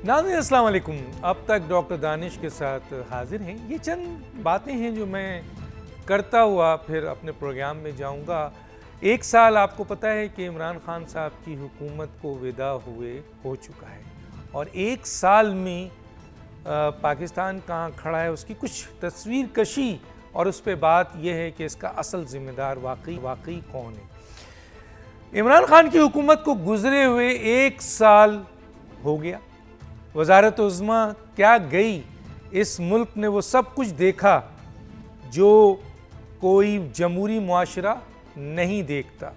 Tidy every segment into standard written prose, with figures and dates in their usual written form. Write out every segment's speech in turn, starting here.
नाज़रीन अस्सलाम वालेकुम। अब तक डॉक्टर दानिश के साथ हाजिर हैं। ये चंद बातें हैं जो मैं करता हुआ फिर अपने प्रोग्राम में जाऊंगा। एक साल आपको पता है कि इमरान खान साहब की हुकूमत को विदा हुए हो चुका है और एक साल में पाकिस्तान कहाँ खड़ा है उसकी कुछ तस्वीर कशी और उस पर बात यह है कि इसका असल जिम्मेदार वाकई कौन है। इमरान खान की हुकूमत को गुजरे हुए एक साल हो गया। वज़ारत उज़्मा क्या गई, इस मुल्क ने वो सब कुछ देखा जो कोई जमहूरी मुआशरा नहीं देखता।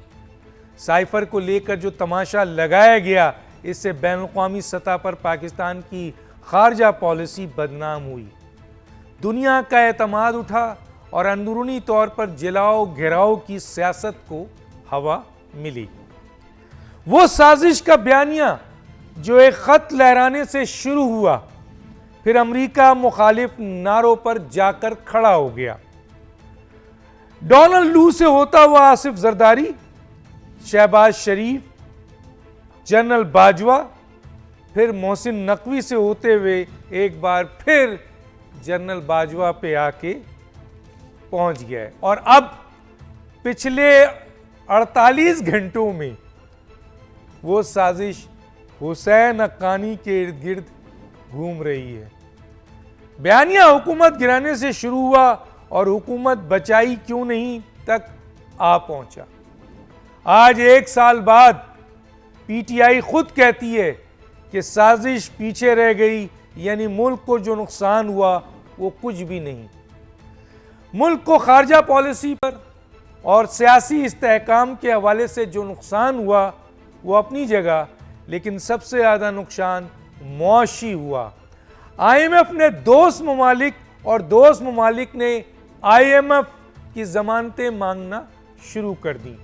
साइफर को लेकर जो तमाशा लगाया गया, इससे बैनुल-अक़वामी सतह पर पाकिस्तान की खारजा पॉलिसी बदनाम हुई। दुनिया का एतमाद उठा और अंदरूनी तौर पर जलाओ घेराव की सियासत को हवा मिली। वो साजिश का बयानिया जो एक खत लहराने से शुरू हुआ, फिर अमेरिका मुखालिफ नारों पर जाकर खड़ा हो गया। डोनाल्ड लू से होता हुआ आसिफ जरदारी, शहबाज शरीफ, जनरल बाजवा, फिर मोहसिन नकवी से होते हुए एक बार फिर जनरल बाजवा पे आके पहुंच गया है और अब पिछले 48 घंटों में वो साजिश हुसैन हक्कानी के इर्द गिर्द घूम रही है। बयानिया हुकूमत गिराने से शुरू हुआ और हुकूमत बचाई क्यों नहीं तक आ पहुंचा। आज एक साल बाद पीटीआई खुद कहती है कि साजिश पीछे रह गई, यानी मुल्क को जो नुकसान हुआ वो कुछ भी नहीं। मुल्क को खारजा पॉलिसी पर और सियासी इस्तेहकाम के हवाले से जो नुकसान हुआ वो अपनी जगह, लेकिन सबसे ज़्यादा नुकसान मुआशी हुआ। आईएमएफ ने दोस्त ममालिक और दोस्त ममालिक ने आईएमएफ की ज़मानतें मांगना शुरू कर दी।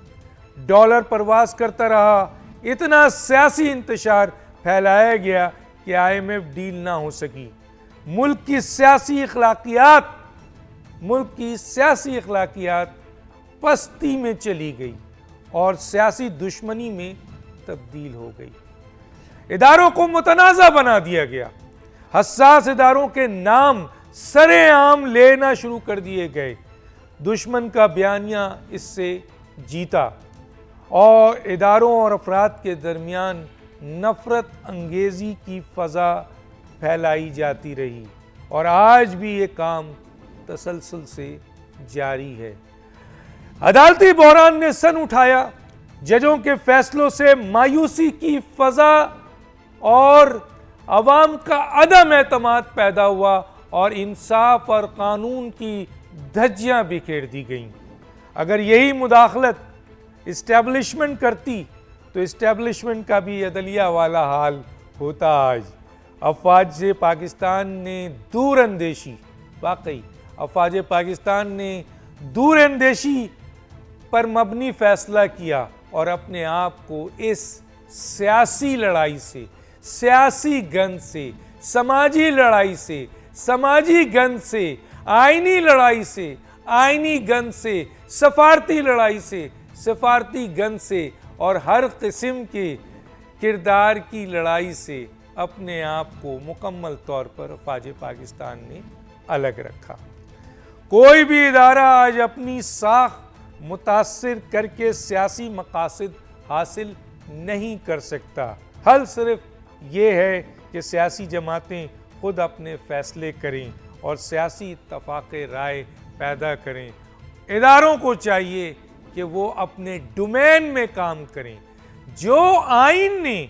डॉलर परवास करता रहा, इतना सियासी इंतशार फैलाया गया कि आईएमएफ डील ना हो सकी। मुल्क की सियासी अखलाकियात पस्ती में चली गई और सियासी दुश्मनी में तब्दील हो गई। इदारों को मुतनाज़ा बना दिया गया। हसास इदारों के नाम सरेआम लेना शुरू कर दिए गए। दुश्मन का बयानिया इससे जीता और इदारों और अफराद के दरमियान नफरत अंगेजी की फ़ज़ा फैलाई जाती रही और आज भी ये काम तसलसल से जारी है। अदालती बहरान ने सन उठाया। जजों के फैसलों से मायूसी की फ़ज़ा और अवाम का अदम एतमाद पैदा हुआ और इंसाफ और कानून की धज्जियां बिखेर दी गईं। अगर यही मुदाखलत इस्टेब्लिशमेंट करती तो इस्टेब्लिशमेंट का भी अदलिया वाला हाल होता। आज अफवाज पाकिस्तान ने दूरअंदेशी, वाकई अफवाज पाकिस्तान ने दूरअंदेशी पर मबनी फैसला किया और अपने आप को इस सियासी लड़ाई से, सियासी गंध से, समाजी लड़ाई से, समाजी गंध से, आईनी लड़ाई से, आईनी गंध से, सफारती लड़ाई से, सफारती गंध से और हर किस्म के किरदार की लड़ाई से अपने आप को मुकम्मल तौर पर अफवाज पाकिस्तान ने अलग रखा। कोई भी इदारा आज अपनी साख मुतासिर करके सियासी मकासद हासिल नहीं कर सकता। हल सिर्फ ये है कि सियासी जमातें खुद अपने फैसले करें और सियासी इत्तफाक़ राय पैदा करें। इदारों को चाहिए कि वो अपने डोमेन में काम करें। जो आइन ने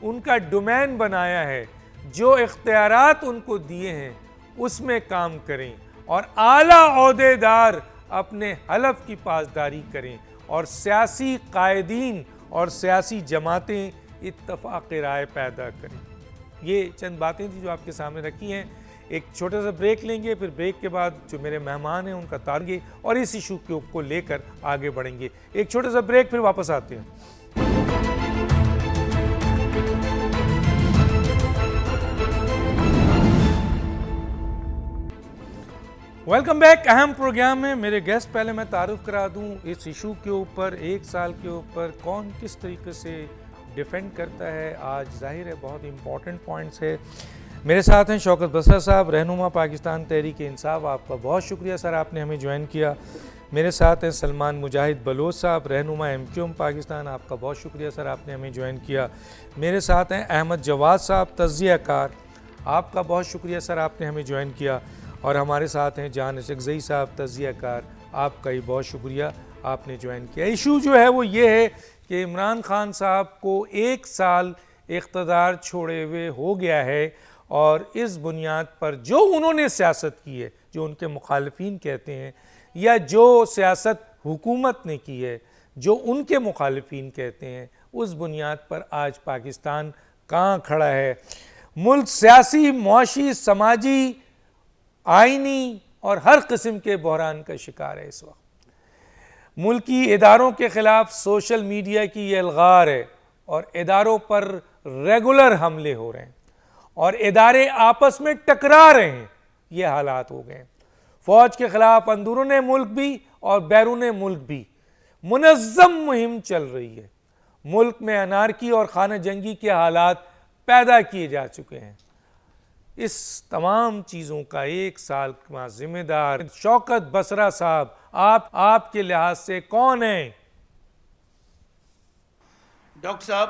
उनका डोमेन बनाया है, जो इख्तियारात उनको दिए हैं, उसमें काम करें और आला ओहदेदार अपने हलफ की पासदारी करें और सियासी कायदीन और सियासी जमातें इत्तफाक़ राय पैदा करें। ये चंद बातें थी जो आपके सामने रखी हैं। एक छोटा सा ब्रेक लेंगे, फिर ब्रेक के बाद जो मेरे मेहमान हैं उनका तारगे और इस इशू को लेकर आगे बढ़ेंगे। एक छोटा सा ब्रेक, फिर वापस आते हैं। Welcome back. अहम प्रोग्राम में मेरे गेस्ट, पहले मैं तारुफ करा दूं इस इशू के ऊपर, एक साल के ऊपर कौन किस तरीके से डिफेंड करता है। आज जाहिर है बहुत इंपॉर्टेंट पॉइंट्स है। मेरे साथ हैं शौकत बसरा साहब, रहनुमा पाकिस्तान तहरीक इंसाफ। आपका बहुत शुक्रिया सर, आपने हमें ज्वाइन किया। मेरे साथ हैं सलमान मुजाहिद बलोच साहब, रहनुमा MQM पाकिस्तान। आपका बहुत शुक्रिया सर, आपने हमें ज्वाइन किया। मेरे साथ हैं अहमद जवाद साहब, तज़कियाकार। आपका बहुत शुक्रिया सर, आपने हमें ज्वाइन किया। और हमारे साथ हैं जान अशरकज़ई साहब, तज़कियाकार। आपका ही बहुत शुक्रिया, आपने ज्वाइन किया। इशू जो है वो ये है कि इमरान खान साहब को 1 साल इक़्तिदार छोड़े हुए हो गया है, और इस बुनियाद पर जो उन्होंने सियासत की है, जो उनके मुखालिफिन कहते हैं, या जो सियासत हुकूमत ने की है, जो उनके मुखालिफिन कहते हैं, उस बुनियाद पर आज पाकिस्तान कहाँ खड़ा है। मुल्क सियासी, मुआशी, समाजी, आइनी और हर किस्म के बहरान का शिकार है इस वक्त। मुल्की इदारों के ख़िलाफ़ सोशल मीडिया की ये अलगार है, और इदारों पर रेगुलर हमले हो रहे हैं, और इदारे आपस में टकरा रहे हैं। ये हालात हो गए हैं। फ़ौज के ख़िलाफ़ अंदरूने मुल्क भी और बैरून मुल्क भी मुनज़्ज़म मुहिम चल रही है। मुल्क में अनारकी और खाना जंगी के हालात पैदा किए जा चुके हैं। इस तमाम चीज़ों का 1 साल का जिम्मेदार शौकत बसरा साहब, आपके लिहाज से कौन है? डॉक्टर साहब,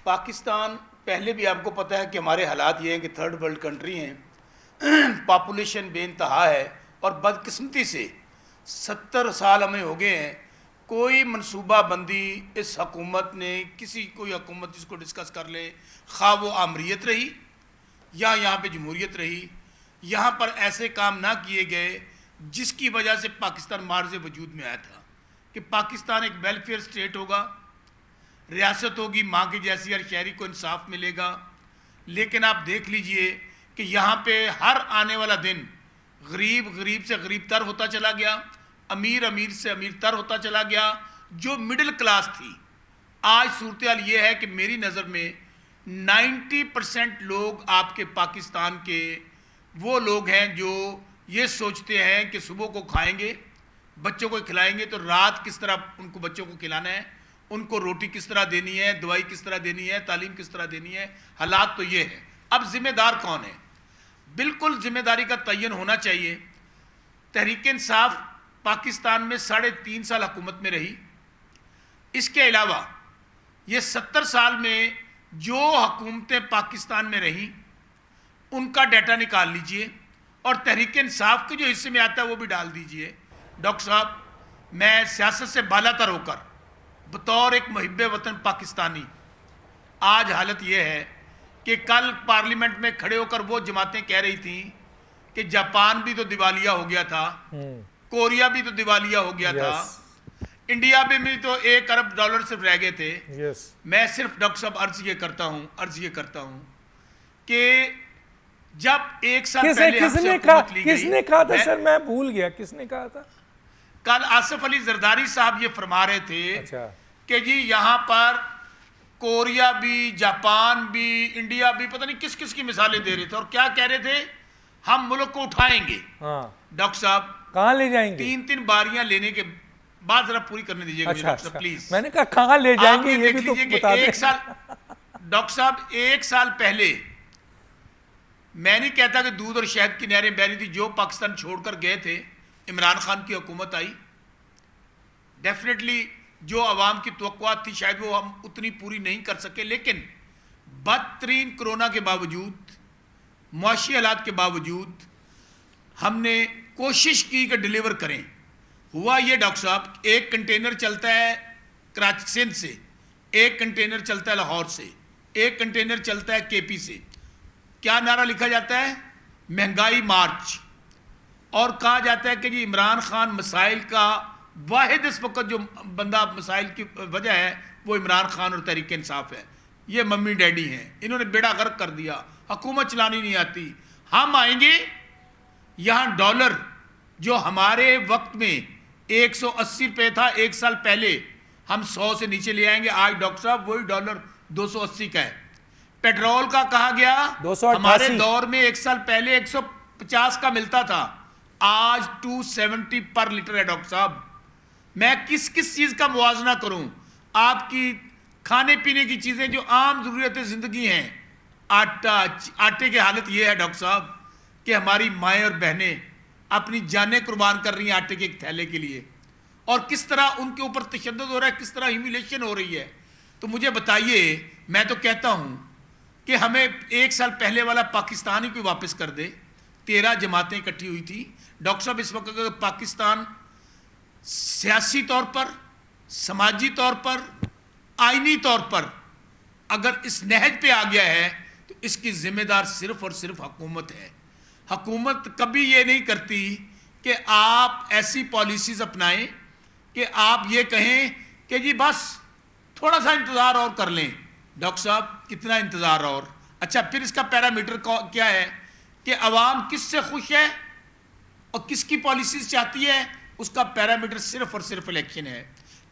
पाकिस्तान पहले भी आपको पता है कि हमारे हालात ये हैं कि थर्ड वर्ल्ड कंट्री हैं, पॉपुलेशन बेइंतहा है, और बदकिस्मती से 70 साल हमें हो गए हैं, कोई मनसूबा बंदी इस हकूमत ने, कोई हकूमत जिसको डिस्कस कर ले, खा वो आमरीत रही या यहाँ पे जमहूरियत रही, यहाँ पर ऐसे काम ना किए गए जिसकी वजह से पाकिस्तान मार्ज़ वजूद में आया था कि पाकिस्तान एक वेलफेयर स्टेट होगा, रियासत होगी माँ की जैसी, हर शहरी को इंसाफ मिलेगा। लेकिन आप देख लीजिए कि यहाँ पे हर आने वाला दिन गरीब से गरीब तर होता चला गया, अमीर से अमीर तर होता चला गया। जो मिडिल क्लास थी, आज सूरत हाल ये है कि मेरी नज़र में 90% लोग आपके पाकिस्तान के वो लोग हैं जो ये सोचते हैं कि सुबह को खाएंगे, बच्चों को खिलाएंगे, तो रात किस तरह उनको बच्चों को खिलाना है, उनको रोटी किस तरह देनी है, दवाई किस तरह देनी है, तालीम किस तरह देनी है। हालात तो ये है। अब जिम्मेदार कौन है? बिल्कुल जिम्मेदारी का तयन होना चाहिए। तहरीक इंसाफ पाकिस्तान में 3.5 साल हुकूमत में रही। इसके अलावा ये 70 साल में जो हुकूमतें पाकिस्तान में रहीं उनका डाटा निकाल लीजिए, और तहरीक इंसाफ के जो हिस्से में आता है वो भी डाल दीजिए। डॉक्टर साहब, मैं सियासत से बालातर होकर बतौर एक मुहिब्बे वतन पाकिस्तानी, आज हालत यह है कि कल पार्लियामेंट में खड़े होकर वो जमातें कह रही थी कि जापान भी तो दिवालिया हो गया था, कोरिया भी तो दिवालिया हो गया था, इंडिया में भी तो $1 अरब सिर्फ रह गए थे। मैं सिर्फ डॉक्टर साहब अर्ज ये करता हूं कि जब 1 साल पहले किसने कहा था सर, मैं भूल गया किसने कहा था। कल आसिफ अली जरदारी साहब ये फरमा रहे थे कि जी यहाँ पर कोरिया भी, जापान भी, इंडिया भी, पता नहीं किस किस की मिसालें दे रहे थे, और क्या कह रहे थे, हम मुल्क को उठाएंगे। डॉक्टर साहब, कहाँ ले जाएंगे? 3 बारियां लेने के बाद जरा पूरी करने दीजिएगा। अच्छा, प्लीज। मैंने कहा कहाँ ले जाएंगे, ये भी तो बता दें। 1 साल डॉक्टर साहब, 1 साल पहले, मैं नहीं कहता कि दूध और शहद की नहरें बह रही थी, जो पाकिस्तान छोड़कर गए थे, इमरान खान की हुकूमत आई, डेफिनेटली जो अवाम की तवक्कुआत थी शायद वो हम उतनी पूरी नहीं कर सके, लेकिन बदतरीन कोरोना के बावजूद, मुआशी हालात के बावजूद हमने कोशिश की कि डिलीवर करें। हुआ ये डॉक्टर साहब, एक कंटेनर चलता है कराची सिंध से, एक कंटेनर चलता है लाहौर से, एक कंटेनर चलता है KP से। क्या नारा लिखा जाता है? महंगाई मार्च। और कहा जाता है कि जी इमरान खान मसाइल का वाहिद इस वक्त जो बंदा मसाइल की वजह है वो इमरान खान और तहरीक इंसाफ है। ये मम्मी डैडी हैं, इन्होंने बेड़ा गर्क कर दिया, हुकूमत चलानी नहीं आती। हम आएंगे, यहाँ डॉलर जो हमारे वक्त में 180 रुपये था 1 साल पहले, हम 100 से नीचे ले आएंगे। आज डॉक्टर साहब वही डॉलर 280 का है। पेट्रोल का कहा गया, हमारे दौर में 1 साल पहले 150 का मिलता था, आज 270 पर लीटर है। डॉक्टर साहब, मैं किस किस चीज का मुआवजा करूं? आपकी खाने पीने की चीज़ें जो आम ज़रूरत ज़िंदगी हैं, आटे की हालत ये है डॉक्टर साहब कि हमारी माएँ और बहनें अपनी जानें कुर्बान कर रही हैं आटे के एक थैले के लिए, और किस तरह उनके ऊपर तशद्दुद हो रहा है, किस तरह ह्यूमिलेशन हो रही है। तो मुझे बताइए, मैं तो कहता हूँ कि हमें 1 साल पहले वाला पाकिस्तान ही कोई वापस कर दे। 13 जमातें इकट्ठी हुई थी डॉक्टर साहब। इस वक्त अगर पाकिस्तान सियासी तौर पर, समाजी तौर पर, आईनी तौर पर अगर इस नहज पे आ गया है तो इसकी जिम्मेदार सिर्फ और सिर्फ हुकूमत है। हुकूमत कभी ये नहीं करती कि आप ऐसी पॉलिसीज अपनाएं कि आप ये कहें कि जी बस थोड़ा सा इंतज़ार और कर लें। डॉक्टर साहब, कितना इंतज़ार और? अच्छा, फिर इसका पैरामीटर क्या है कि अवाम किससे खुश है और किसकी पॉलिसीज चाहती है, उसका पैरामीटर सिर्फ और सिर्फ इलेक्शन है।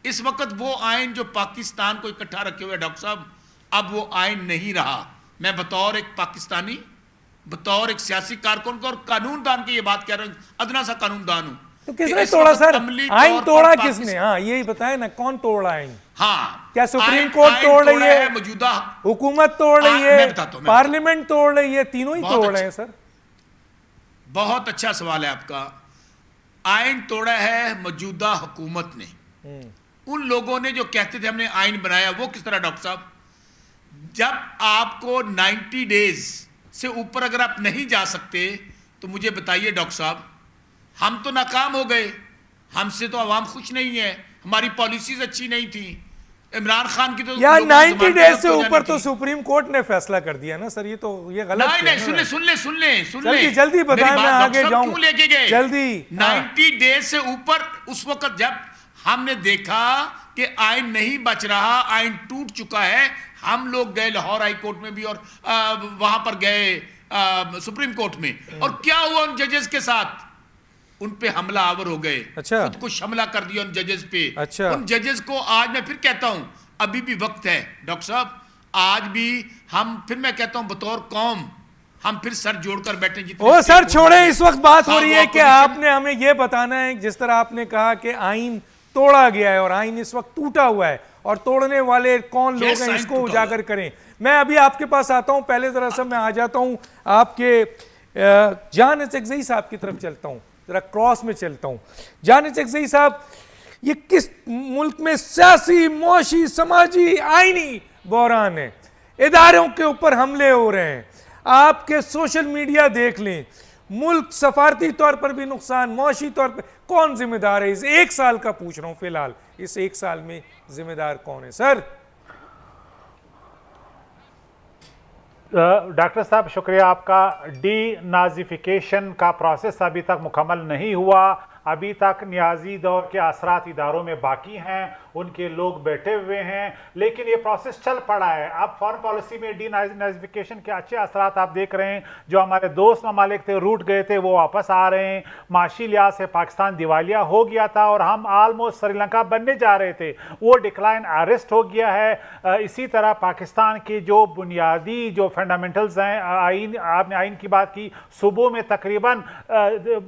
इस वक्त वो आइन जो पाकिस्तान को इकट्ठा रखे हुए डॉक्टर साहब, अब वो आइन नहीं रहा। मैं बतौर एक पाकिस्तानी, बतौर एक सियासी कारकुन और कानूनदान की ये बात कह रहा हूँ, अदना सा कानूनदान हूँ। तो किसने तोड़ा सर? आइन तोड़ा किसने? हाँ, यही बताए ना, कौन तोड़ा आइन? हाँ, क्या सुप्रीम कोर्ट तोड़ रही है, मौजूदा हुकूमत तोड़ रही है, पार्लियामेंट तोड़ रही है? तीनों ही तोड़ रहे हैं सर। बहुत अच्छा सवाल है आपका। आइन तोड़ा है मौजूदा हुकूमत ने। उन लोगों ने जो कहते थे हमने आइन बनाया, वो किस तरह डॉक्टर साहब? जब आपको 90 डेज से ऊपर अगर आप नहीं जा सकते तो मुझे बताइए डॉक्टर साहब, हम तो नाकाम हो गए, हमसे तो अवाम खुश नहीं है, हमारी पॉलिसीज अच्छी नहीं थी। इमरान खान की तो यार 90 डेज से ऊपर तो सुप्रीम कोर्ट ने फैसला कर दिया ना सर, ये तो ये गलत है। नहीं, सुन ले जल्दी बताएं, मैं आगे जाऊं। क्यों लेके गए जल्दी। 90 डेज से ऊपर उस वक्त जब हमने देखा कि आइन नहीं बच रहा, आइन टूट चुका है, हम लोग गए लाहौर हाई कोर्ट में भी और वहां पर गए सुप्रीम कोर्ट में, और क्या हुआ उन जजेस के साथ? उन पे हमला आवर हो गए। अच्छा। खुद को हमला कर दिया उन जजेस पे। अच्छा। उन जजेस को आज मैं फिर कहता हूं, अभी भी वक्त है डॉक्टर साहब, आज भी हम, फिर मैं कहता हूं बतौर कौम हम फिर सर जोड़कर बैठे। ओ सर छोड़े, इस वक्त बात हो रही है कि आपने हमें यह बताना है, जिस तरह आपने कहा कि आइन तोड़ा गया है और आइन इस वक्त टूटा हुआ है, और तोड़ने वाले कौन लोग हैं इसको उजागर करें। मैं अभी आपके पास आता हूं, पहले जरा सा मैं आ जाता हूं आपके जान चकजई साहब की तरफ चलता हूं, जरा क्रॉस में चलता हूं। जान चकजई साहब, ये किस मुल्क में सियासी, मुआशी, समाजी, आईनी बहरान है? इदारों के ऊपर हमले हो रहे हैं, आपके सोशल मीडिया देख लें, मुल्क सफारती तौर पर भी नुकसान, मुआशी तौर पर। कौन जिम्मेदार है? इस 1 साल का पूछ रहा हूं, फिलहाल इस 1 साल में जिम्मेदार कौन है सर? डॉक्टर साहब शुक्रिया आपका। डी-नाज़िफिकेशन का प्रोसेस अभी तक मुकम्मल नहीं हुआ, अभी तक न्याजी दौर के असरात इदारों में बाकी हैं, उनके लोग बैठे हुए हैं, लेकिन ये प्रोसेस चल पड़ा है। अब फॉरेन पॉलिसी में डी-नाज़िफिकेशन के अच्छे असरात आप देख रहे हैं। जो हमारे दोस्त ममालिक थे, रूट गए थे, वो वापस आ रहे हैं। माशी लिहाज से पाकिस्तान दिवालिया हो गया था और हम आलमोस्ट श्रीलंका बनने जा रहे थे, वो डिक्लाइन अरेस्ट हो गया है। इसी तरह पाकिस्तान की जो बुनियादी जो फंडामेंटल्स हैं, आइन, आपने आइन की बात की, सूबों में तकरीबन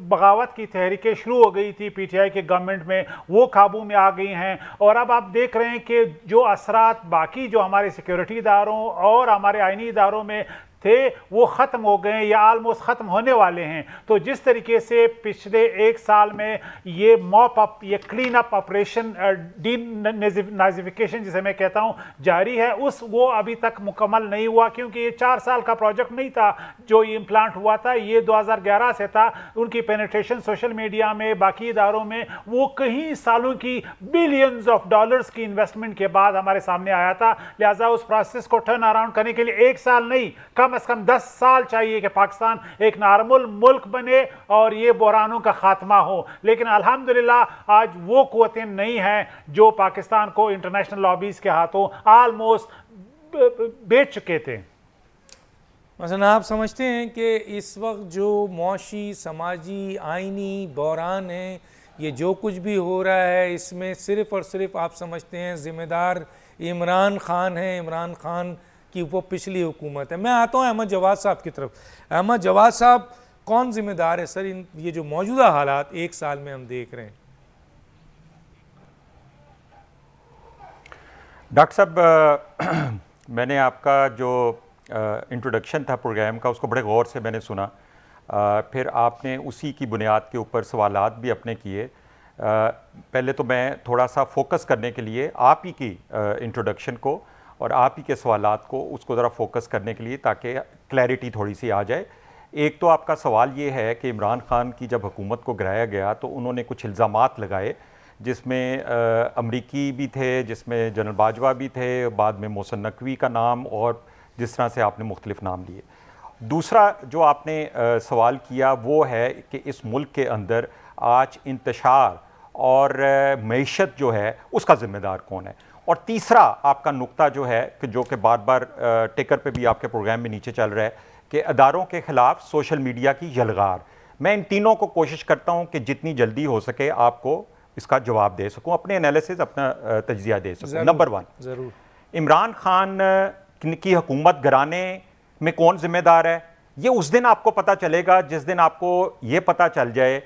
बगावत की तहरीकें शुरू हो गई थी पीटीआई के गवर्नमेंट में, वो काबू में आ गई हैं। और अब आप देख रहे हैं कि जो असरात बाकी जो हमारे सिक्योरिटी इदारों और हमारे आइनी इदारों में थे वो ख़त्म हो गए या आलमोस्ट ख़त्म होने वाले हैं। तो जिस तरीके से पिछले 1 साल में ये मॉप अप, ये क्लीन अप ऑपरेशन, डी-नाज़िफिकेशन जिसे मैं कहता हूँ, जारी है, वो अभी तक मुकम्मल नहीं हुआ, क्योंकि ये 4 साल का प्रोजेक्ट नहीं था जो ये इम्प्लांट हुआ था, ये 2011 से था। उनकी पेनिट्रेशन सोशल मीडिया में, बाकी इदारों में, वो कई सालों की बिलियंस ऑफ डॉलर्स की इन्वेस्टमेंट के बाद हमारे सामने आया था। लिहाजा उस प्रोसेस को टर्न अराउंड करने के लिए 1 साल नहीं, कम से कम 10 साल चाहिए कि पाकिस्तान एक नॉर्मल मुल्क बने और ये बहरानों का खात्मा हो। लेकिन अल्हम्दुलिल्लाह आज वो कुव्वतें नहीं हैं जो पाकिस्तान को इंटरनेशनल लॉबीज के हाथों आलमोस्ट बेच चुके थे। मसलन आप समझते हैं कि इस वक्त जो मुआशी, समाजी, आइनी बहरान है, ये जो कुछ भी हो रहा है, इसमें सिर्फ़ और सिर्फ आप समझते हैं ज़िम्मेदार इमरान खान है, इमरान खान कि वो पिछली हुकूमत है? मैं आता हूँ अहमद जवाद साहब की तरफ। अहमद जवाद साहब, कौन जिम्मेदार है सर इन ये जो मौजूदा हालात 1 साल में हम देख रहे हैं? डॉक्टर साहब मैंने आपका जो इंट्रोडक्शन था प्रोग्राम का उसको बड़े गौर से मैंने सुना। फिर आपने उसी की बुनियाद के ऊपर सवालात भी अपने किए। पहले तो मैं थोड़ा सा फोकस करने के लिए आप ही की इंट्रोडक्शन को और आप ही के सवालात को उसको ज़रा फोकस करने के लिए, ताकि क्लैरिटी थोड़ी सी आ जाए। एक तो आपका सवाल ये है कि इमरान खान की जब हुकूमत को गिराया गया तो उन्होंने कुछ इल्ज़ामात लगाए, जिसमें अमरीकी भी थे, जिसमें जनरल बाजवा भी थे, बाद में मोहसिन नकवी का नाम, और जिस तरह से आपने मुख्तलिफ नाम लिए। दूसरा जो आपने सवाल किया वो है कि इस मुल्क के अंदर आज इंतशार और मईशत जो है उसका ज़िम्मेदार कौन है। और तीसरा आपका नुक्ता जो है कि जो कि बार बार टिकर पे भी आपके प्रोग्राम में नीचे चल रहा है कि अदारों के ख़िलाफ़ सोशल मीडिया की यलगार। मैं इन तीनों को कोशिश करता हूँ कि जितनी जल्दी हो सके आपको इसका जवाब दे सकूँ, अपने एनालिसिस, अपना तज्जिया दे सकूँ। नंबर 1, ज़रूर, इमरान खान की हुकूमत गिराने में कौन ज़िम्मेदार है? ये उस दिन आपको पता चलेगा जिस दिन आपको ये पता चल जाए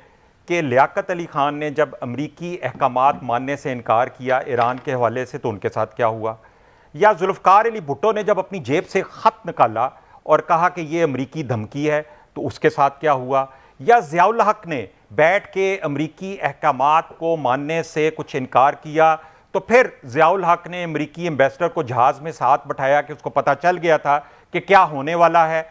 कि लियाकत अली खान ने जब अमरीकी अहकामात मानने से इनकार किया ईरान के हवाले से तो उनके साथ क्या हुआ, या जुल्फ़िकार अली भुट्टो ने जब अपनी जेब से ख़त निकाला और कहा कि ये अमरीकी धमकी है तो उसके साथ क्या हुआ, या ज़ियाउल हक ने बैठ के अमरीकी अहकामात को मानने से कुछ इनकार किया तो फिर ज़ियाउल हक ने अमरीकी एम्बेसडर को जहाज़ में साथ बैठाया कि उसको पता चल गया था कि क्या होने वाला है,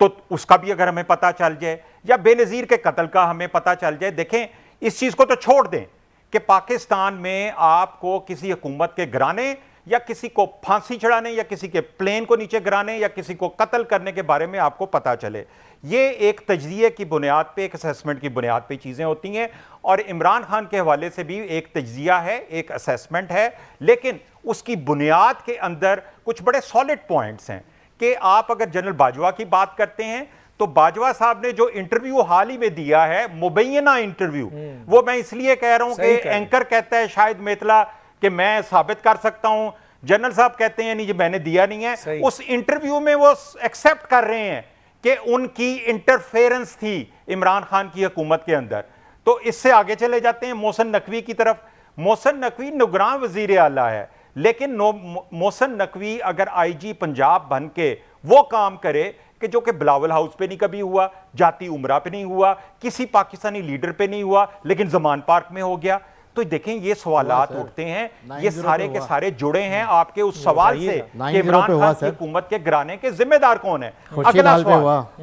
तो उसका भी अगर हमें पता चल जाए, या बेनज़ीर के कत्ल का हमें पता चल जाए। देखें, इस चीज़ को तो छोड़ दें कि पाकिस्तान में आपको किसी हुकूमत के गिराने या किसी को फांसी चढ़ाने या किसी के प्लेन को नीचे गिराने या किसी को कत्ल करने के बारे में आपको पता चले, ये एक तज्जिए की बुनियाद पे, एक असेसमेंट की बुनियाद पे चीज़ें होती हैं। और इमरान खान के हवाले से भी एक तज्जिया है, एक असेसमेंट है, लेकिन उसकी बुनियाद के अंदर कुछ बड़े सॉलिड पॉइंट्स हैं कि आप अगर जनरल बाजवा की बात करते हैं तो बाजवा साहब ने जो इंटरव्यू हाल ही में दिया है, मुबैना इंटरव्यू, वो मैं इसलिए कह रहा हूं कि एंकर कहता है शायद मेतला कि मैं साबित कर सकता हूं, जनरल साहब कहते हैं नहीं जी मैंने दिया नहीं है। उस इंटरव्यू में वो एक्सेप्ट कर रहे हैं कि उनकी इंटरफेरेंस थी इमरान खान की हुकूमत के अंदर। तो इससे आगे चले जाते हैं मोहसिन नकवी की तरफ। मोहसिन नकवी निगरान वजीर आला है, लेकिन मोहसिन नकवी अगर आईजी पंजाब बन के वो काम करे कि जो कि बिलावल हाउस पे नहीं कभी हुआ, जाती उमरा पे नहीं हुआ, किसी पाकिस्तानी लीडर पे नहीं हुआ, लेकिन जमान पार्क में हो गया, तो देखें ये सवालात उठते हैं। ये सारे के सारे जुड़े हैं आपके उस सवाल से कि इमरान खान की हुकूमत के गिराने के जिम्मेदार कौन है।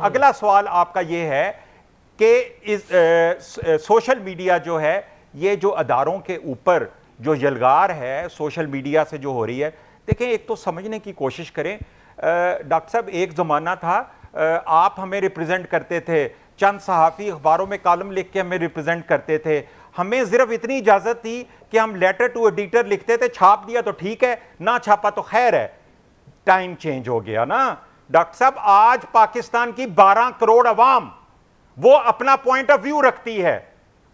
अगला सवाल आपका ये है कि इस सोशल मीडिया जो है, ये जो अदारों के ऊपर जो यलगार है सोशल मीडिया से जो हो रही है, देखें एक तो समझने की कोशिश करें। डॉक्टर साहब, एक ज़माना था आप हमें रिप्रेजेंट करते थे, चंद सहाफ़ी अखबारों में कॉलम लिख के हमें रिप्रेजेंट करते थे, हमें सिर्फ इतनी इजाज़त थी कि हम लेटर टू एडिटर लिखते थे, छाप दिया तो ठीक है, ना छापा तो खैर है। टाइम चेंज हो गया ना डॉक्टर साहब। आज पाकिस्तान की 12 करोड़ अवाम वो अपना पॉइंट ऑफ व्यू रखती है,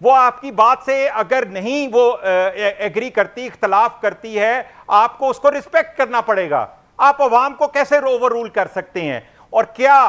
वो आपकी बात से अगर नहीं वो एग्री करती, इख्तलाफ करती है, आपको उसको रिस्पेक्ट करना पड़ेगा। आप अवाम को कैसे ओवर रूल कर सकते हैं? और क्या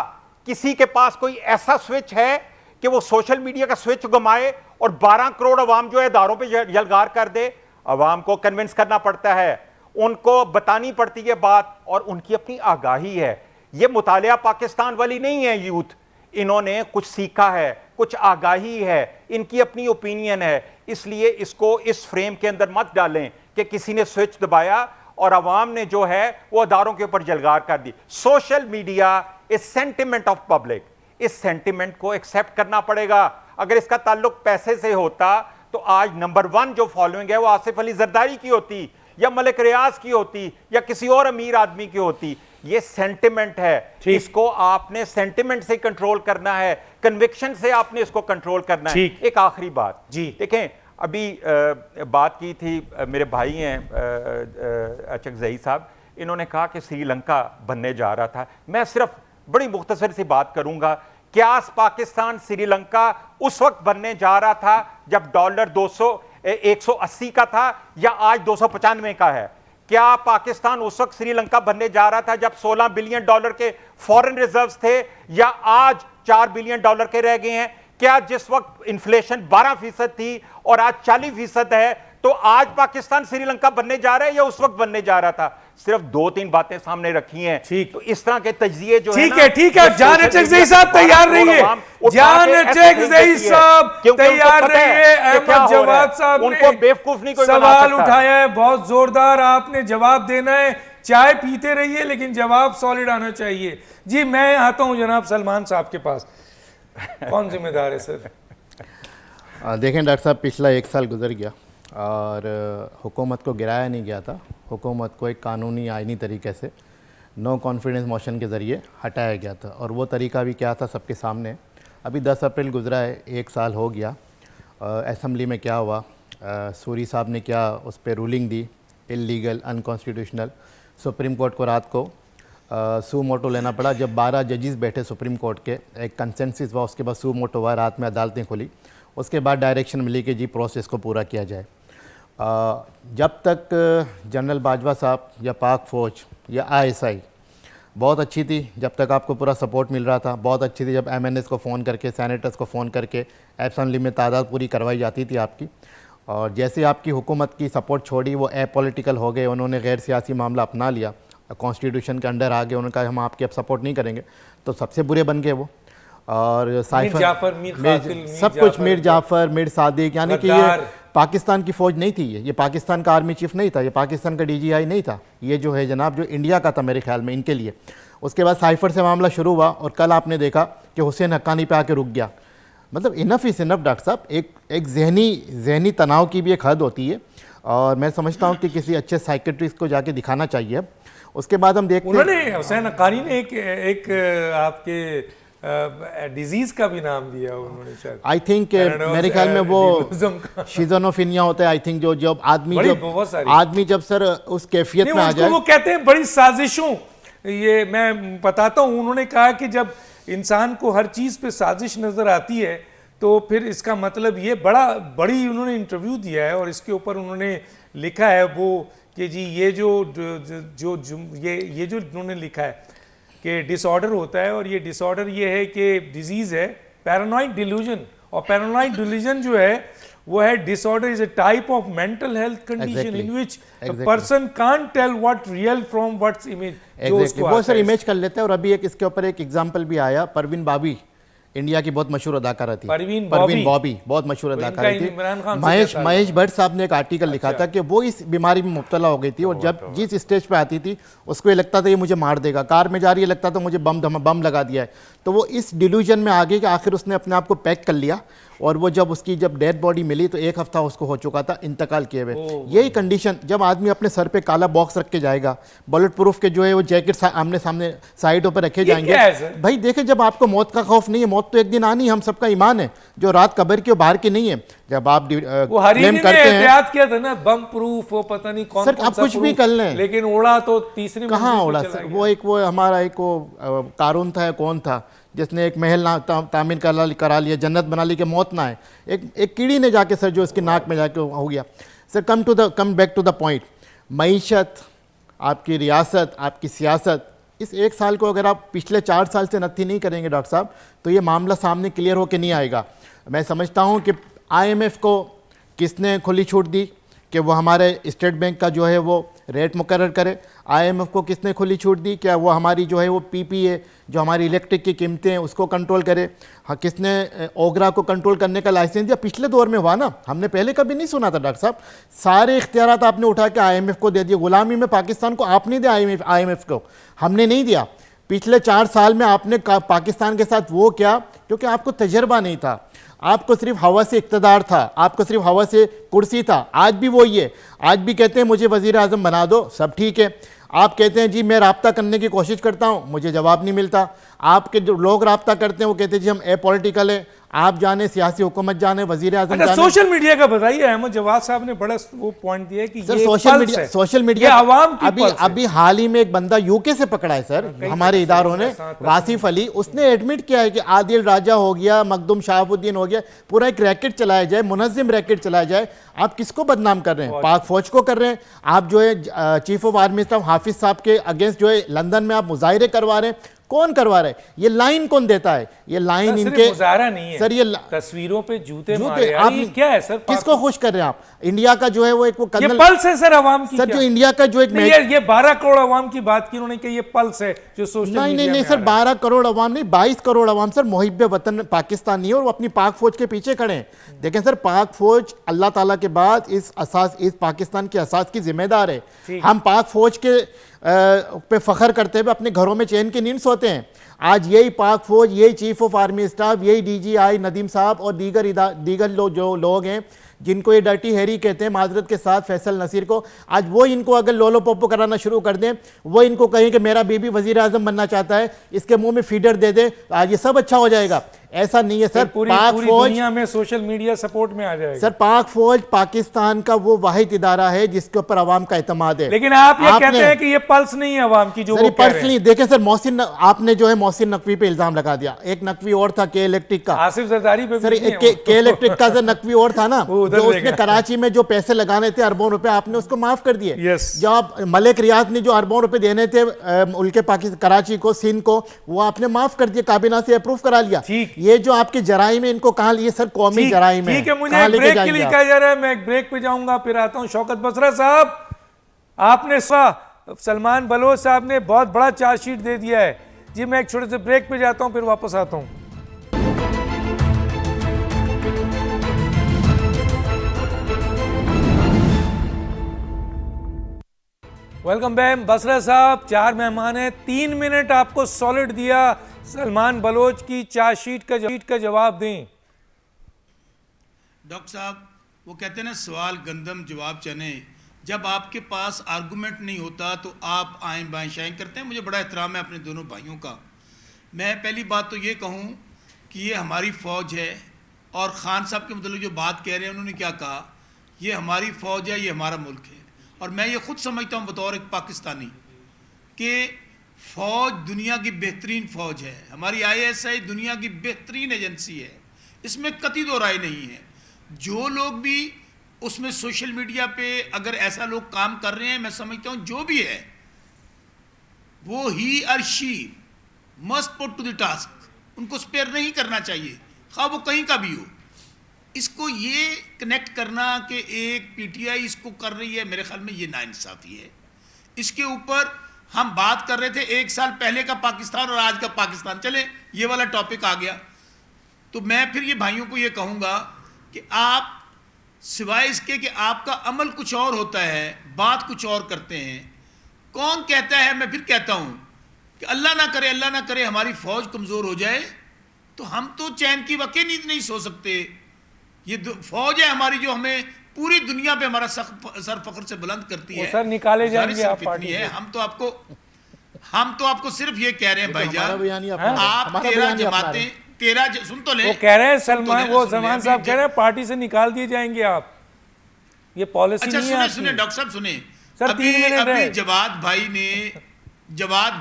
किसी के पास कोई ऐसा स्विच है कि वो सोशल मीडिया का स्विच घुमाए और 12 करोड़ अवाम जो है दारों पे यलगार कर दे? अवाम को कन्विंस करना पड़ता है, उनको बतानी पड़ती है बात, और उनकी अपनी आगाही है। ये मुतालिया पाकिस्तान वाली नहीं है यूथ, इन्होंने कुछ सीखा है, कुछ आगाही है, इनकी अपनी ओपिनियन है। इसलिए इसको इस फ्रेम के अंदर मत डालें कि किसी ने स्विच दबाया और अवाम ने जो है वो अदारों के ऊपर जलगार कर दी। Social media is sentiment of public, इस सेंटिमेंट को एक्सेप्ट करना पड़ेगा। अगर इसका ताल्लुक पैसे से होता तो आज नंबर 1 जो फॉलोइंग है वो आसिफ अली जरदारी की होती, या मलिक रियाज की होती, या किसी और अमीर आदमी की होती। ये सेंटिमेंट है, इसको आपने सेंटिमेंट से कंट्रोल करना है, कन्विक्शन से आपने इसको कंट्रोल करना है। एक आखिरी बात जी, देखें अभी बात की थी, मेरे भाई हैं अचक ज़ई साहब, इन्होंने कहा कि श्रीलंका बनने जा रहा था। मैं सिर्फ बड़ी मुख्तसर सी बात करूंगा, क्या पाकिस्तान श्रीलंका उस वक्त बनने जा रहा था जब डॉलर 180 का था या आज 295 का है? क्या पाकिस्तान उस वक्त श्रीलंका बनने जा रहा था जब 16 बिलियन डॉलर के फॉरेन रिजर्व्स थे, या आज 4 बिलियन डॉलर के रह गए हैं? क्या जिस वक्त इन्फ्लेशन 12% थी और आज 40% है, तो आज पाकिस्तान श्रीलंका बनने जा रहा है या उस वक्त बनने जा रहा था? सिर्फ 2-3 बातें सामने रखी हैं। ठीक। तो इस तरह के तज्जिए जो ठीक है है, ठीक है, जान चकजई साहब तैयार रहिए, जान चकजई साहब तैयार रहिए। अहमद जवाद साहब उनको बेवकूफ नहीं कोई बना सवाल सकता। उठाया है बहुत जोरदार, आपने जवाब देना है, चाय पीते रहिए लेकिन जवाब सॉलिड आना चाहिए। जी मैं आता हूं जनाब सलमान साहब के पास, कौन जिम्मेदार है सर? देखें डॉक्टर साहब, पिछला 1 साल गुजर गया और हुकूमत को गिराया नहीं गया था। हुकूमत को एक कानूनी आइनी तरीके से नो कॉन्फिडेंस मोशन के ज़रिए हटाया गया था, और वो तरीका भी क्या था सबके सामने। अभी 10 अप्रैल गुजरा है, 1 साल हो गया। असेंबली में क्या हुआ, सूरी साहब ने क्या उस पर रूलिंग दी, इलीगल, अनकॉन्स्टिट्यूशनल। सुप्रीम कोर्ट को रात को सू मोटो लेना पड़ा। जब 12 जजेस बैठे सुप्रीम कोर्ट के, एक कंसेंसस हुआ, उसके बाद सू मोटो हुआ, रात में अदालतें खुली। उसके बाद डायरेक्शन मिली कि जी प्रोसेस को पूरा किया जाए। जब तक जनरल बाजवा साहब या पाक फ़ौज या ISI बहुत अच्छी थी, जब तक आपको पूरा सपोर्ट मिल रहा था, बहुत अच्छी थी। जब MNS को फ़ोन करके, सैनेटर्स को फ़ोन करके असेंबली में तादाद पूरी करवाई जाती थी आपकी, और जैसे आपकी हुकूमत की सपोर्ट छोड़ी, वो एपॉलिटिकल हो गए, उन्होंने गैर सियासी मामला अपना लिया, कॉन्स्टिट्यूशन के अंडर आ गए, उन्होंने कहा हम आपकी अब सपोर्ट नहीं करेंगे, तो सबसे बुरे बन गए वो। और जाफर, सब कुछ, मीर जाफ़र, मीर सादिक, यानी कि ये पाकिस्तान की फ़ौज नहीं थी, ये पाकिस्तान का आर्मी चीफ नहीं था, ये पाकिस्तान का DGI नहीं था, ये जो है जनाब जो इंडिया का था मेरे ख्याल में इनके लिए। उसके बाद साइफर से मामला शुरू हुआ, और कल आपने देखा कि हुसैन हक्कानी पे आके रुक गया। मतलब इनफ इज़ इनफ डॉक्टर साहब। एक जहनी तनाव की भी एक हद होती है, और मैं समझता हूँ कि किसी अच्छे साइकेट्रिस्ट को जाके दिखाना चाहिए। उसके बाद हम देखते हैं उन्होंने, हुसैन हक्कानी ने एक आपके डिजीज का भी नाम दिया उन्होंने शायद, आई थिंक मेरे ख्याल में वो शिज़ोनोफिनिया होता है, आई थिंक जो आदमी जब सर उस कैफियत में आ जाए, वो कहते हैं बड़ी साजिशों। ये मैं बताता हूँ, उन्होंने कहा कि जब इंसान को हर चीज़ पे साजिश नज़र आती है तो फिर इसका मतलब ये बड़ी उन्होंने इंटरव्यू दिया है, और इसके ऊपर उन्होंने लिखा है वो कि जी ये जो उन्होंने लिखा है कि डिसऑर्डर होता है, और ये डिसऑर्डर ये है कि डिजीज़ है पैरानॉइड डिल्यूजन, और पैरानॉइड डिल्यूजन जो है वो है disorder is a type of mental health condition in which person can't tell what real from what's image. वो सर इमेज कर लेते हैं। और अभी इसके ऊपर एक एग्जांपल भी आया, परवीन बाबी, इंडिया की बहुत मशहूर अदाकारा थी, परवीन बॉबी बहुत मशहूर अदाकारा थी। महेश भट्ट साहब ने एक आर्टिकल लिखा था कि वो इस बीमारी में मुब्तला हो गई थी, और जब जिस स्टेज पे आती थी उसको ये लगता था ये मुझे मार देगा, कार में जा रही है लगता था मुझे बम लगा दिया है। तो वो इस डिल्यूजन में आ गई कि आखिर उसने अपने आप को पैक कर लिया, और वो जब डेड बॉडी मिली तो 1 हफ्ता उसको हो चुका था इंतकाल किए हुए। यही कंडीशन, जब आदमी अपने सर पे काला बॉक्स रख के जाएगा, बुलेट प्रूफ के जो है वो जैकेट आमने सामने साइडों पर रखे जाएंगे, भाई देखें जब आपको मौत का खौफ नहीं है, मौत तो एक दिन आनी, हम सबका ईमान है, जो रात कब्र की बाहर की नहीं है। जब आप क्लेम करते हैं, एहतियात किया था ना, बम प्रूफ वो पता नहीं कौन सर, आप कुछ भी कर लें, लेकिन उड़ा तो तीसरी कहाँ उड़ा सर। वो हमारा एक कारून था, कौन था जिसने एक महल तामीर करा लिया, जन्नत बना ली कि मौत ना है। एक कीड़ी ने जाके सर जो इसके नाक में जाके हो गया। Sir come back to the point, मईशत, आपकी रियासत, आपकी सियासत, इस 1 साल को अगर आप पिछले 4 साल से नत्थी नहीं करेंगे डॉक्टर साहब, तो ये मामला सामने क्लियर होकर नहीं आएगा। मैं समझता हूँ कि IMF को किसने खुली छूट दी कि वो हमारे स्टेट बैंक का जो है वो रेट मुकर्रर करे? IMF को किसने खुली छूट दी क्या वो हमारी जो है वो PPA जो हमारी इलेक्ट्रिक की कीमतें हैं उसको कंट्रोल करे? हाँ, किसने ओगरा को कंट्रोल करने का लाइसेंस दिया? पिछले दौर में हुआ ना, हमने पहले कभी नहीं सुना था डॉक्टर साहब। सारे इख्तियारात आपने उठा के IMF को दे दिए। गुलामी में पाकिस्तान को आपने दिया, IMF को हमने नहीं दिया। पिछले 4 साल में आपने पाकिस्तान के साथ वो क्या, क्योंकि आपको तजर्बा नहीं था, आपको सिर्फ हवा से इक़्तिदार था, आपको सिर्फ हवा से कुर्सी था। आज भी वही है, आज भी कहते हैं मुझे वज़ीर आज़म बना दो, सब ठीक है। आप कहते हैं जी मैं राब्ता करने की कोशिश करता हूं, मुझे जवाब नहीं मिलता। आपके जो लोग राब्ता करते हैं वो कहते हैं जी हम एपॉलिटिकल है, आप जाने सियासी हुकूमत जाने, वजीर आज़म जाने। सोशल मीडिया का बताइए, अहमद जवाद साहब ने बड़ा वो पॉइंट दिया कि सर ये सोशल मीडिया आवाम की अभी हाल ही में एक बंदा यूके से पकड़ा है सर, हमारे इदारों ने, वासिफ अली, उसने एडमिट किया है कि आदिल राजा हो गया, मखदूम शहाबुद्दीन हो गया, पूरा एक रैकेट चलाया जाए, मुनज़्ज़िम रैकेट चलाया जाए। आप किसको बदनाम कर रहे हैं? पाक फौज को कर रहे हैं। आप जो है चीफ ऑफ आर्मी स्टाफ हाफिज साहब के अगेंस्ट जो है लंदन में आप मुजाहिरे करवा रहे हैं। कौन करवा रहा है? ये लाइन कौन देता है? ये लाइन सिर्फ इनके मुजाहरा नहीं है सर, ये तस्वीरों पे जूते जूते मारे, आप ये क्या है सर? किसको खुश कर रहे हैं आप? इंडिया का जो है वो एक वो ये कर्नल पल्स है सर अवाम की सर, क्या? जो इंडिया का जो एक नहीं, ये 12 करोड़ अवाम की बात की उन्होंने कि ये पल्स है जो सोशल नहीं नहीं मीडिया नहीं में सर, आ रहा है। 12 करोड़ अवाम नहीं, 22 करोड़ अवाम सर मुहिब वतन पाकिस्तानी है और वो अपनी पाक फौज के पीछे खड़े हैं। देखें सर, पाक फौज अल्लाह ताला के बाद इस पाकिस्तान के असास की जिम्मेदार है। हम पाक फौज के पे फख्र करते हुए अपने घरों में चैन की नींद सोते हैं। आज यही पाक फौज, यही चीफ ऑफ आर्मी स्टाफ, यही DGI नदीम साहब और दीगर जो लोग हैं जिनको ये डर्टी हैरी कहते हैं, माजरत के साथ फैसल नसीर को, आज वो इनको अगर लोलो पोपो कराना शुरू कर दें, वो इनको कहें कि मेरा बीबी वजीर आजम बनना चाहता है, इसके मुंह में फीडर दे दें, आज ये सब अच्छा हो जाएगा। ऐसा नहीं है सर। पूरी पाक फौज दुनिया में सोशल मीडिया सपोर्ट में आ जाएगा। सर, पाक फौज पाकिस्तान का वो वाहिद इदारा है जिसके ऊपर अवाम का एतमाद है। लेकिन आप ये कहते हैं कि ये पल्स नहीं है अवाम की जो सर, वो ये कह रहे पल्स हैं। नहीं। देखें सर, आपने जो है मोहसिन नकवी पे इल्जाम लगा दिया। एक नकवी और था के इलेक्ट्रिक का, आसिफ जरदारी पे भी सर नहीं है के इलेक्ट्रिक का सर नकवी और था ना, वो उधर जो उसने देगा। कराची में जो पैसे लगाने थे अरबों रुपए, आपने उसको माफ कर दिए। Yes. जब मलिक रियाज ने जो अरबों रुपए देने थे उनके पाकिस्तान कराची को, सिंध को, वो आपने माफ कर दिए, काबीना से अप्रूव करा लिया। ठीक। ये जो आपके जराइम में इनको कहाँ लिए सर? कौमी जराइम में ठीक है, मुझे कहाँ एक लेके ब्रेक के जाएंगे लिए आप? कहा जा रहा है, मैं एक ब्रेक पे जाऊंगा, फिर आता हूं। शौकत बसरा साहब, आपने सलमान बलोच साहब ने बहुत बड़ा चार्जशीट दे दिया है जी। मैं एक छोटे से ब्रेक पे जाता हूं, फिर वापस आता हूं। Welcome back. बसरा साहब, 4 मेहमान हैं, 3 मिनट आपको सॉलिड दिया, सलमान बलोच की चार्जशीट का जवाब दें। डॉक्टर साहब, वो कहते हैं ना, सवाल गंदम जवाब चने। जब आपके पास आर्गूमेंट नहीं होता तो आप आएँ बाएँ शाएँ करते हैं। मुझे बड़ा एहतराम है अपने दोनों भाइयों का। मैं पहली बात तो ये कहूँ कि ये हमारी फ़ौज है, और ख़ान साहब के मतलब जो बात कह रहे हैं, उन्होंने क्या कहा, ये हमारी फ़ौज है, ये हमारा मुल्क है। और मैं ये ख़ुद समझता हूँ बतौर एक पाकिस्तानी कि फ़ौज दुनिया की बेहतरीन फ़ौज है। हमारी ISI दुनिया की बेहतरीन एजेंसी है, इसमें कतई दो राय नहीं है। जो लोग भी उसमें सोशल मीडिया पे अगर ऐसा लोग काम कर रहे हैं, मैं समझता हूँ जो भी है वो ही और she must put to the task, उनको स्पेयर नहीं करना चाहिए, खा वो कहीं का भी हो। इसको ये कनेक्ट करना कि एक PTI इसको कर रही है, मेरे ख्याल में ये नाइंसाफ़ी है। इसके ऊपर हम बात कर रहे थे 1 साल पहले का पाकिस्तान और आज का पाकिस्तान, चले ये वाला टॉपिक आ गया, तो मैं फिर ये भाइयों को ये कहूँगा कि आप सिवाय इसके कि आपका अमल कुछ और होता है, बात कुछ और करते हैं। कौन कहता है, मैं फिर कहता हूँ कि अल्लाह ना करे हमारी फ़ौज कमज़ोर हो जाए तो हम तो चैन की वक़्त नींद नहीं सो सकते। ये फ़ौज है हमारी जो हमें पूरी दुनिया पे हमारा सर फख्र से बुलंद करती है। सर निकाले जाएंगे आप इतनी पार्टी है, से। हम तो आपको सिर्फ ये कह रहे हैं हमारा बयान ही भाईजान, अपना है, आप हमारा 13 बयान ही अपना जमातें, है। 13 सुन तो ले, वो कह रहे हैं सुन तो ले, सलमान साहब कह रहे हैं पार्टी से निकाल दिए जाएंगे आप, ये पॉलिसी अच्छा नहीं है सुने आपकी। डॉक्टर साहब सुने, सर, 3 मिनट अभी है। जवाद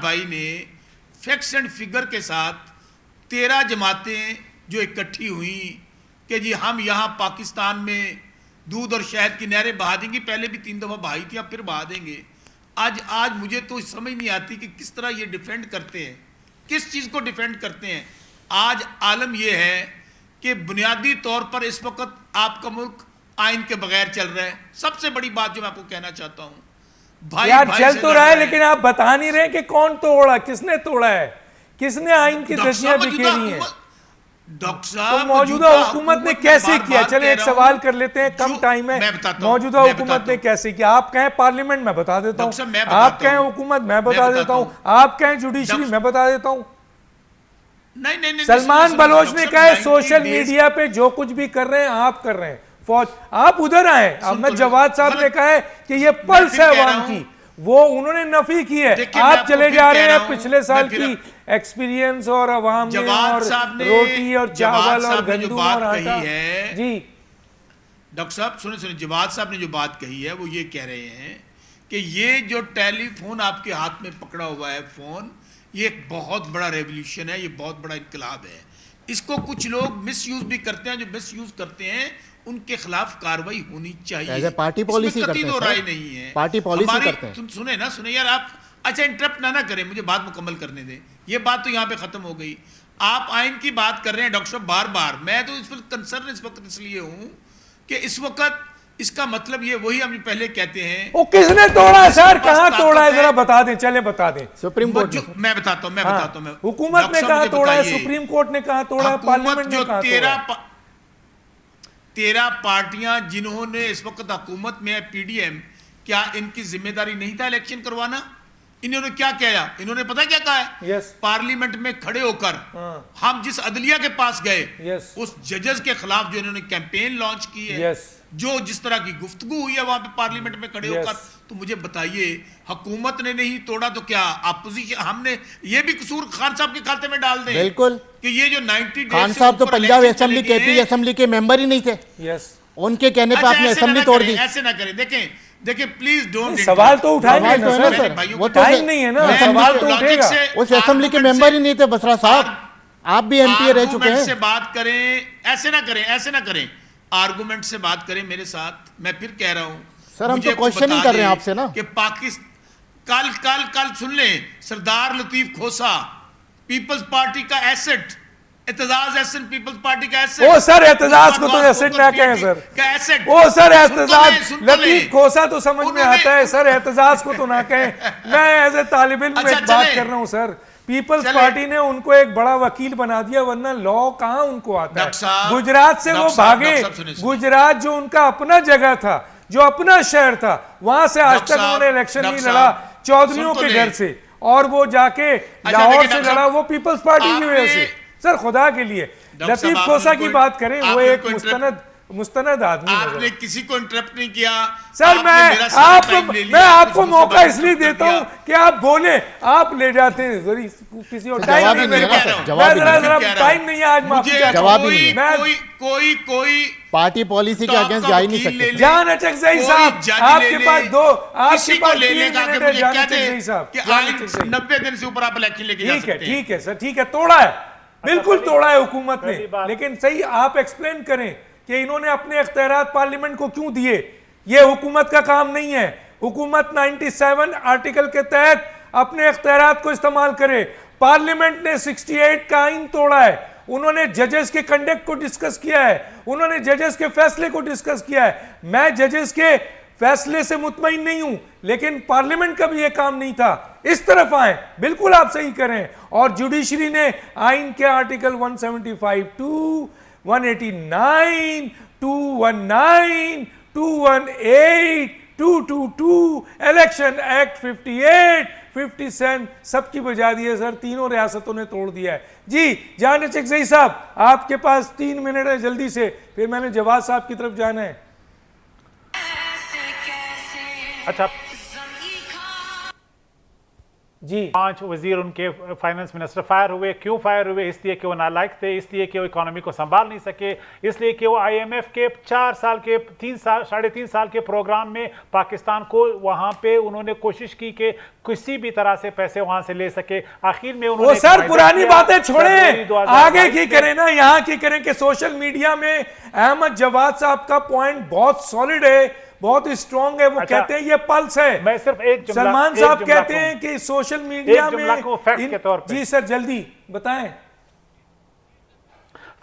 भाई ने फैक्ट्स एंड फिगर के साथ 13 जमातें जो इकट्ठी हुई कि जी हम यहाँ पाकिस्तान में दूध और शहद की नहरें बहा देंगे, पहले भी 3 दफ़ा बहाई थी, अब फिर बहा देंगे। आज मुझे तो समझ नहीं आती कि किस तरह ये डिफेंड करते हैं, किस चीज़ को डिफेंड करते हैं। आज आलम यह है कि बुनियादी तौर पर इस वक्त आपका मुल्क आइन के बगैर चल रहा है। सबसे बड़ी बात जो मैं आपको कहना चाहता हूँ, भाई यार भाई चल से तो लड़ रहा है, रहे हैं। लेकिन आप बता नहीं रहे कि कौन तोड़ा, किसने तोड़ा है, किसने आइन की डॉक्टर धज्जियां साहब, बिखेरी हैं। डॉक्टर तो साहब, मौजूदा हुकूमत ने कैसे किया? चले एक सवाल कर लेते हैं, कम टाइम है। मौजूदा हुकूमत ने कैसे किया? आप कहें पार्लियामेंट, मैं बता देता डॉक्टर साहब, मैं हूं। बताता आप कहें हूं। हुकूमत, मैं मैं बता बताता देता हूं। हूं। आप कहें जुडिशरी, मैं बता देता हूं। नहीं, सलमान बलोच ने कहा है सोशल 90 मीडिया पे जो कुछ भी कर रहे हैं आप कर रहे हैं। फौज आप उधर आए। अहमद तो जवाद साहब ने कहा है कि ये पल्स फिर है कह रहा अवाम हूं। की, वो उन्होंने नफी की है। देखिए, मैं आप आपको चले फिर जा कह रहे रहा हैं हूं। पिछले साल मैं फिर- की एक्सपीरियंस और अवाम में जवाद और साहब ने- रोटी और जवाद चावल और साहब ने जो गंदम बात और आटा। कही है, जी डॉक्टर साहब सुने, जवाद साहब ने जो बात कही है वो ये कह रहे हैं कि ये जो टेलीफोन आपके हाथ में पकड़ा हुआ है फोन, ये एक बहुत बड़ा रेवोल्यूशन है, ये बहुत बड़ा इनकलाब है। इसको कुछ लोग मिस यूज भी करते हैं, जो मिस यूज करते हैं उनके खिलाफ कार्रवाई होनी चाहिए। As a party इसमें policy कतई करते हैं दो सर। राय नहीं है। पार्टी पॉलिसी हमारी- करते हैं। तुम सुने ना, सुने यार, अच्छा इंटरप्ट ना करें, मुझे बात मुकम्मल करने दें। ये बात तो यहाँ पे खत्म हो गई। आप आइन की बात कर रहे हैं डॉक्टर साहब बार बार, मैं तो इस पर कंसर्न इस वक्त इसलिए हूँ कि इस वक्त इसका मतलब ये वही हम पहले कहते हैं। वो किसने तोड़ा है सर, कहाँ तोड़ा है, जरा बता दें, चले बता दें। सुप्रीम कोर्ट ने। मैं बताता हूँ हुकूमत ने कहा तोड़ा है, सुप्रीम कोर्ट ने कहा तोड़ा है, पार्लियामेंट ने कहा तोड़ा है। 13 पार्टियां जिन्होंने इस वक्त हुकूमत में है, पीडीएम, क्या इनकी जिम्मेदारी नहीं था इलेक्शन करवाना? इन्होंने क्या किया? इन्होंने पता क्या कहा है? Yes. पार्लियामेंट में खड़े होकर हम जिस अदलिया के पास गए, Yes. उस जजेस के खिलाफ जो इन्होंने कैंपेन लॉन्च की है, Yes. जो जिस तरह की गुफ्तगू हुई है वहां पे पार्लियामेंट में खड़े Yes. होकर, तो मुझे बताइए हुकूमत ने नहीं तोड़ा तो क्या अपोजिशन? हमने ये भी कसूर खान साहब के खाते में डाल दें बिल्कुल कि ये जो 90 खान साहब तो पंजाब असेंबली केपी असेंबली के मेंबर ही नहीं थे। यस, उनके कहने पर आपने असेंबली तोड़ दी। ऐसे ना करें, देखें प्लीज डोंट। सवाल तो उठाएंगे सवाल ना तो है ना सर, सर, वो तो टाइम नहीं है ना, सवाल तो उठेगा। उस असेंबली के मेंबर ही नहीं थे बसरा साहब, आप भी एमपी रह चुके आर्गुमेंट से हैं। बात करें, ऐसे ना करें, आर्गुमेंट से बात करें मेरे साथ। मैं फिर कह रहा हूं सर, हम मुझे तो क्वेश्चन ही बता कर रहे हैं दें आपसे ना कि पाकिस्तान कल सुन लें, सरदार लतीफ खोसा पीपल्स पार्टी का asset, Aitzaz Ahsan peoples party का एसेट। ओ सर, एतजाज को तो एसेट ना कहें सर। का एसेट। ओ सर, एतजाज सुन तो ले। लतीफ खोसा तो समझ में आता है सर, एतजाज को तो ना कहें। मैं एज ए तालिब इल्म अच्छा, एक बात चले। कर रहा हूं सर, पीपल्स चले। पार्टी ने उनको एक बड़ा वकील बना दिया, वरना लॉ कहां उनको आता डॉक्टर है। साहब, गुजरात से वो डॉक्टर साहब, भागे, डॉक्टर साहब, सुनिए। गुजरात जो उनका अपना जगह था, जो अपना शहर था, वहां से आज डॉक्टर तक उन्होंने साहब, इलेक्शन नहीं डॉक्टर लड़ा साहब, चौधरियों सुन तो के ले। घर से, और वो जाके अच्छा, लाहौर देखिए से डॉक्टर लड़ा साहब, वो पीपल्स पार्टी की वजह आपने- से। सर खुदा के लिए डॉक्टर लतीफ साहब, खोसा आपने की कोई- बात करें, वो आपने एक कोई मुस्तनद आदमी है। आपने किसी को इंटरप्ट नहीं किया सर आपने मेरा सारा मैं टाइम ले लिया, मैं आपको आपने मौका मुझसे इसलिए बात कर देता दिया। हूं कि आप बोले, आप ले जाते हैं किसी और टाइम जवाब नहीं ही मेरे नहीं है पास। ना, मैं जवाब ही जरा नहीं जरा कह रहा हूं। टाइम नहीं है आज, माफी मुझे चाहता हूं। जवाब ही नहीं कोई कोई पार्टी पॉलिसी के तो अगेंस्ट आपका जा ही नहीं वकील ले सकते। ले। जान अचकजई कोई साहब, जज आपके ले ले, पास किसी आपके को पास ले 3 लेगा कि मिनट है मुझे जान कहते अचकजई हैं साहब। कि जान आइन अचकजई। 90 दिन से ऊपर आप इलेक्शन लेके जा ठीक है, सकते हैं। ठीक है सर, ठीक है, तोड़ा है, बिल्कुल तोड़ा है हुकूमत ने, पहली बात- लेकिन सही आप एक्सप्लेन करें कि इन्होंने अपने इख्तियारात पार्लियामेंट को क्यों दिए। ये हुकूमत का काम नहीं है। हुकूमत 97 आर्टिकल के तहत अपने इख्तियारात को इस्तेमाल करे। पार्लियामेंट ने 68 का आइन तोड़ा है, उन्होंने जजेस के कंडक्ट को डिस्कस किया है, उन्होंने जजेस के फैसले को डिस्कस किया है। मैं जजेस के फैसले से मुतमईन नहीं हूं, लेकिन पार्लियामेंट का भी यह काम नहीं था। इस तरफ आए, बिल्कुल आप सही करें। और जुडिशरी ने आइन के आर्टिकल 175 टू 189 219 218 222 इलेक्शन एक्ट 58 57 सबकी बजा दी है सर, तीनों रियासतों ने तोड़ दिया है। जी जान अचकजई साहब, आपके पास 3 मिनट है, जल्दी से, फिर मैंने जवाब साहब की तरफ जाना है। अच्छा, जी 5 वजीर उनके फाइनेंस मिनिस्टर फायर हुए। क्यों फायर हुए? इसलिए कि वो नालायक थे, इसलिए कि वो इकोनॉमी को संभाल नहीं सके, इसलिए कि वो IMF के 4 साल के 3.5 साल के प्रोग्राम में पाकिस्तान को वहां पे उन्होंने कोशिश की कि किसी भी तरह से पैसे वहां से ले सके। आखिर में वो उन्होंने सर पुरानी बातें छोड़ें, फरवरी 2022 आगे की में- करें ना, यहाँ की करें कि सोशल मीडिया में अहमद जवाद साहब का पॉइंट बहुत सॉलिड है, बहुत स्ट्रॉन्ग है। वो अच्छा, कहते हैं ये पल्स है। मैं सिर्फ एक जुमला- सलमान एक साहब जुमला कहते कहूं। हैं कि सोशल मीडिया एक जुमला कहूं फैक्ट के तौर पे। जी सर जल्दी बताएं।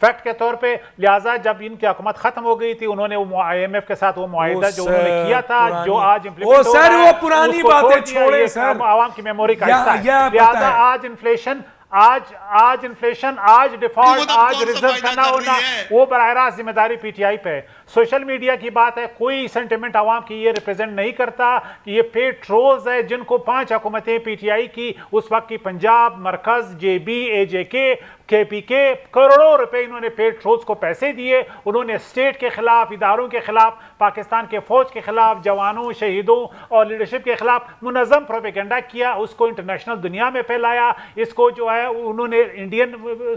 फैक्ट के तौर पे, लिहाजा जब इनकी हुकूमत खत्म हो गई थी, उन्होंने वो IMF के साथ वो मुआहिदा जो उन्होंने किया था, जो आज इम्प्लीमेंट हो रहा सर है, वो पुरानी उसको बातें छोड़ दिया। छोड़े ये सर, अब आवाम की मेमोरी का या- हिस्सा है। या पता लिहाजा है। आज इन्फ्लेशन, आज इन्फ्लेशन, आज डिफॉल्ट, वो तो आज कौन सा रिजर्व फायदा करना कर होना, रही है? वो बराह रास्त जिम्मेदारी PTI पे है। सोशल मीडिया की बात है, कोई सेंटिमेंट आवाम की ये रिप्रेजेंट नहीं करता कि ये पेड ट्रोल्स है जिनको 5 हुकूमतें PTI की उस वक्त की पंजाब, मरकज, JB, AJK, KPK, करोड़ों रुपए इन्होंने पेड ट्रोल्स को पैसे दिए। उन्होंने स्टेट के खिलाफ, इदारों के खिलाफ, पाकिस्तान के फौज के खिलाफ, जवानों, शहीदों और लीडरशिप के खिलाफ मुनज़्ज़म प्रोपेगेंडा किया, उसको इंटरनेशनल दुनिया में फैलाया। इसको जो है उन्होंने इंडियन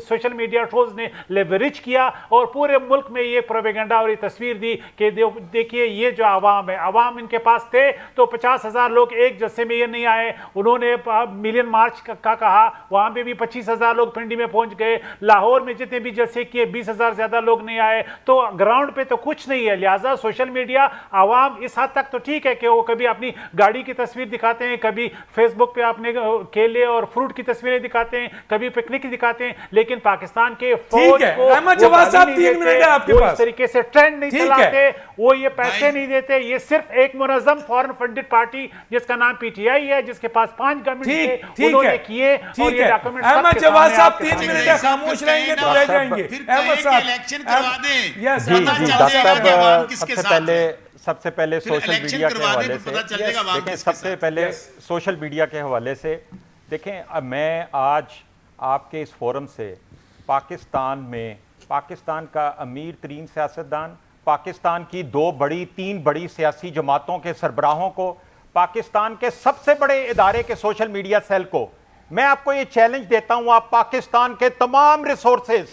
सोशल मीडिया ट्रोल्स ने लेवरेज किया और पूरे मुल्क में ये प्रोपेगेंडा और ये तस्वीर दी कि देखिए ये जो आवाम है, आवाम इनके पास थे तो 50,000 लोग एक जत्थे में ये नहीं आए। उन्होंने मिलियन मार्च का कहा, वहां पे भी 25,000 लोग पिंडी में पहुंच गए, लाहौर में जितने भी जलसे किए 20,000 ज्यादा लोग नहीं आए, तो ग्राउंड पे तो कुछ नहीं है। लिहाजा सोशल मीडिया आवाम इस हद तक तो ठीक है कि वो कभी अपनी गाड़ी की तस्वीर दिखाते हैं, कभी फेसबुक पे अपने केले और फ्रूट की तस्वीरें दिखाते हैं, कभी पिकनिक दिखाते हैं, लेकिन पाकिस्तान के फौज है। को अहमद वो जवाद साहब, गाली 3 नहीं मिनट है देते, आपके वो पास। इस तरीके से ट्रेंड नहीं ठीक है। चलाते, वो ये पैसे नहीं देते। ये सिर्फ एक मुनज़्ज़म फॉरेन फंडेड पार्टी जिसका नाम पीटीआई है, जिसके पास 5 गवर्नमेंट थे, उन्होंने किए और ये डॉक्यूमेंट अहमद जवाद साहब 3 मिनट है, खामोश रहेंगे तो रह जाएंगे। अहमद साहब, इलेक्शन करवा दें। यस, जी पता जी चल डॉक्टर जाएगा कि आवाम साहब, किसके सबसे साथ पहले है। सबसे पहले फिर सोशल इलेक्शन मीडिया के करवा दें हवाले तो पता से चल जाएगा आवाम देखें, किसके सबसे साथ। पहले सोशल मीडिया के हवाले से देखें, अब मैं आज आपके इस फोरम से पाकिस्तान का अमीर तरीन सियासतदान, पाकिस्तान की 3 बड़ी सियासी जमातों के सरबराहों को, पाकिस्तान के सबसे बड़े इदारे के सोशल मीडिया सेल को मैं आपको ये चैलेंज देता हूं, आप पाकिस्तान के तमाम रिसोर्सेज,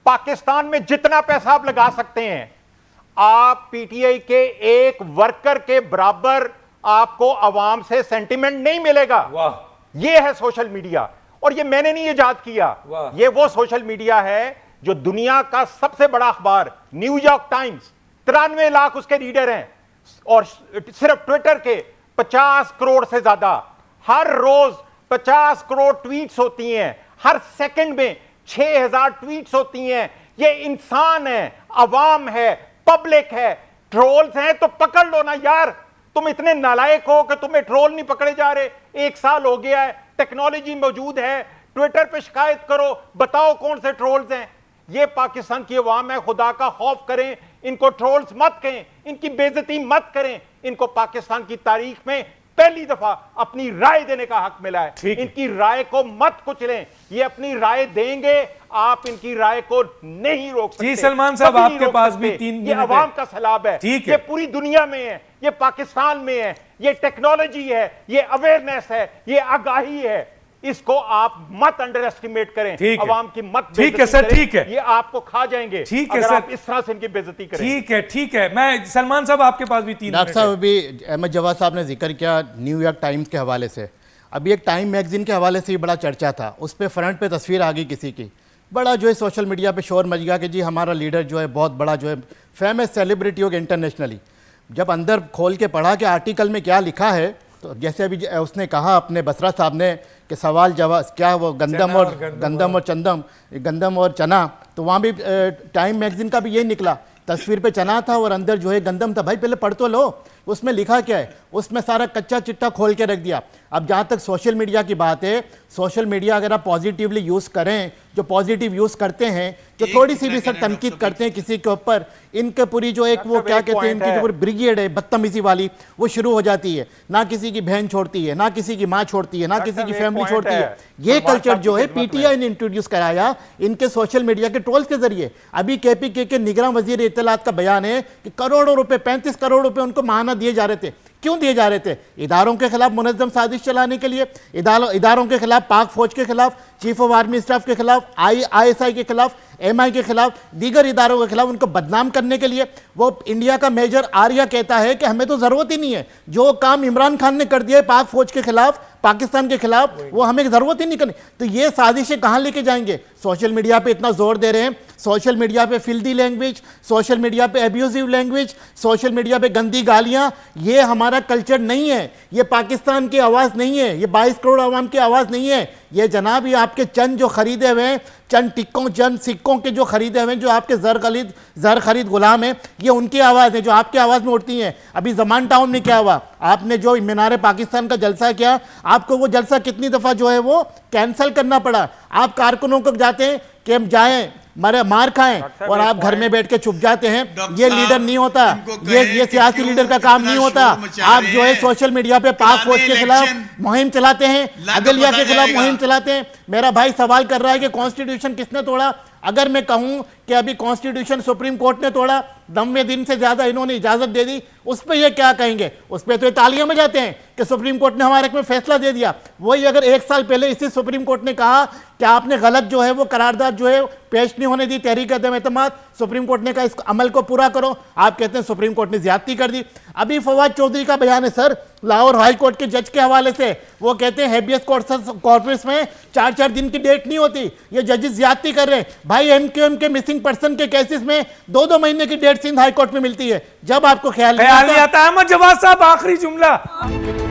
पाकिस्तान में जितना पैसा आप लगा सकते हैं, आप पीटीआई के एक वर्कर के बराबर आपको आवाम से सेंटिमेंट नहीं मिलेगा। वाह, ये है सोशल मीडिया, और ये मैंने नहीं इजाद किया, ये वो सोशल मीडिया है जो दुनिया का सबसे बड़ा अखबार न्यूयॉर्क टाइम्स 93 लाख उसके रीडर हैं, और सिर्फ ट्विटर के 50 करोड़ से ज्यादा, हर रोज 50 करोड़ ट्वीट्स होती हैं, हर सेकंड में 6000 ट्वीट्स होती हैं। ये इंसान है, अवाम है, पब्लिक है, ट्रोल्स हैं तो पकड़ लो ना यार, तुम इतने नालायक हो कि तुम्हें ट्रोल नहीं पकड़े जा रहे। 1 साल हो गया है, टेक्नोलॉजी मौजूद है, ट्विटर पे शिकायत करो, बताओ कौन से ट्रोल्स हैं। ये पाकिस्तान की अवाम है, खुदा का खौफ करें, इनको ट्रोल्स मत कहें, इनकी बेइज्जती मत करें। इनको पाकिस्तान की तारीख में पहली दफा अपनी राय देने का हक मिला है, इनकी राय को मत कुचलें, ये अपनी राय देंगे, आप इनकी राय को नहीं रोक सकते। जी सलमान साहब, आपके पास भी 3 मिनट ये अवाम का सैलाब है, ठीक है, ये पूरी दुनिया में है, ये पाकिस्तान में है, ये टेक्नोलॉजी है, ये अवेयरनेस है, ये आगाही है, इसको आप मत अंडर एस्टिमेट करें, अवाम की मत ठीक है सर, ठीक है, ये आपको खा जाएंगे ठीक है अगर सर, आप इस तरह से इनकी बेइज्जती करें। ठीक है। मैं सलमान साहब, आपके पास भी 3 मिनट। डॉक्टर साहब, अभी अहमद जवाद साहब ने जिक्र किया न्यूयॉर्क टाइम्स के हवाले से, अभी एक टाइम मैगजीन के हवाले से भी बड़ा चर्चा था, उस पर फ्रंट पे तस्वीर आ गई किसी की, बड़ा जो है सोशल मीडिया पे शोर मच गया कि जी हमारा लीडर जो है बहुत बड़ा जो है फेमस सेलिब्रिटी हो गया इंटरनेशनली। जब अंदर खोल के पढ़ा कि आर्टिकल में क्या लिखा है, तो जैसे अभी उसने कहा अपने बसरा साहब ने कि सवाल जवाब क्या वो गंदम और चंदम, गंदम और चना, तो वहाँ भी टाइम मैगजीन का भी यही निकला, तस्वीर पे चना था और अंदर जो है गंदम था। भाई पहले पढ़ तो लो, उसमें लिखा क्या है, उसमें सारा कच्चा चिट्टा खोल के रख दिया। अब जहाँ तक सोशल मीडिया की बात है, सोशल मीडिया अगर आप पॉजिटिवली यूज़ करें, जो पॉजिटिव यूज़ करते हैं, जो थोड़ी सी भी सर तनकीद करते हैं किसी के ऊपर, इनके पूरी जो एक वो क्या कहते हैं, इनकी जो पूरी ब्रिगेड है बदतमीजी वाली, वो शुरू हो जाती है। ना किसी की बहन छोड़ती है, ना किसी की माँ छोड़ती है, ना किसी की फैमिली छोड़ती है। ये कल्चर जो है पीटीआई ने इंट्रोड्यूस कराया इनके सोशल मीडिया के ट्रोल्स के जरिए। अभी केपीके के निगरान वजीर इत्तलात का बयान है कि करोड़ों रुपए, 35 करोड़ रुपए उनको माहाना दिए जा रहे थे। क्यों दिए जा रहे थे? इदारों के खिलाफ मुनज़्ज़म साजिश चलाने के लिए, इदारों के खिलाफ, पाक फौज के खिलाफ, चीफ ऑफ आर्मी स्टाफ के खिलाफ, ISI के खिलाफ, MI के खिलाफ, दीगर इदारों के खिलाफ उनको बदनाम करने के लिए। वो इंडिया का मेजर आर्या कहता है कि हमें तो ज़रूरत ही नहीं है, जो काम इमरान खान ने कर दिया है पाक फौज के खिलाफ, पाकिस्तान के खिलाफ, वो हमें ज़रूरत ही नहीं करनी। तो ये साजिशें कहाँ लेके जाएंगे? सोशल मीडिया पे इतना जोर दे रहे हैं, सोशल मीडिया पे फिल्दी लैंग्वेज, सोशल मीडिया पे एब्यूजिव लैंग्वेज, सोशल मीडिया पे गंदी गालियाँ, ये हमारा कल्चर नहीं है, ये पाकिस्तान की आवाज़ नहीं है, ये 22 करोड़ आवाम की आवाज़ नहीं है। ये जनाब ये आपके चंद जो खरीदे हुए हैं, चंद टिक्कों, चंद सिक्कों के जो खरीदे हुए हैं, जो आपके ज़र खरीद गुलाम हैं, ये उनकी आवाज़ है जो आपकी आवाज़ में उठती हैं। अभी जमान टाउन में क्या हुआ, आपने जो मीनार पाकिस्तान का जलसा किया, आपको वो जलसा कितनी दफ़ा जो है वो कैंसिल करना पड़ा। आप कारकुनों को जाते हैं कि हम जाएं मार खाएं, और आप घर में बैठ के चुप जाते हैं। ये लीडर नहीं होता, ये सियासी लीडर का काम नहीं होता। आप जो है सोशल मीडिया पे पाक फौज के खिलाफ मुहिम चलाते हैं, अदलिया के खिलाफ मुहिम चलाते हैं। मेरा भाई सवाल कर रहा है कि कॉन्स्टिट्यूशन किसने तोड़ा? अगर मैं कहूं कि अभी कॉन्स्टिट्यूशन सुप्रीम कोर्ट ने तोड़ा, 90 दिन से ज़्यादा इन्होंने इजाज़त दे दी, उस पर ये क्या कहेंगे? उस पर तो ये तालियां में जाते हैं कि सुप्रीम कोर्ट ने हमारे हक में फैसला दे दिया। वही अगर 1 साल पहले इसी सुप्रीम कोर्ट ने कहा कि आपने गलत जो है वो करारदाद जो है पेश नहीं होने दी तहरीक अदम एतमाद, सुप्रीम कोर्ट ने कहा इस अमल को पूरा करो, आप कहते हैं सुप्रीम कोर्ट ने ज्यादती कर दी। अभी फवाद चौधरी का बयान है सर, लाहौर हाई कोर्ट के जज के हवाले से, वो कहते हैं हैबियस कॉर्पस में 4-4 दिन की डेट नहीं होती, ये जजेस ज्यादती कर रहे हैं। भाई MQM के मिसिंग पर्सन के केसेस में 2-2 महीने की डेट सिंध हाई कोर्ट में मिलती है। जब आपको ख्याल नहीं आता। अहमद जवाद साहब, आखिरी जुमला।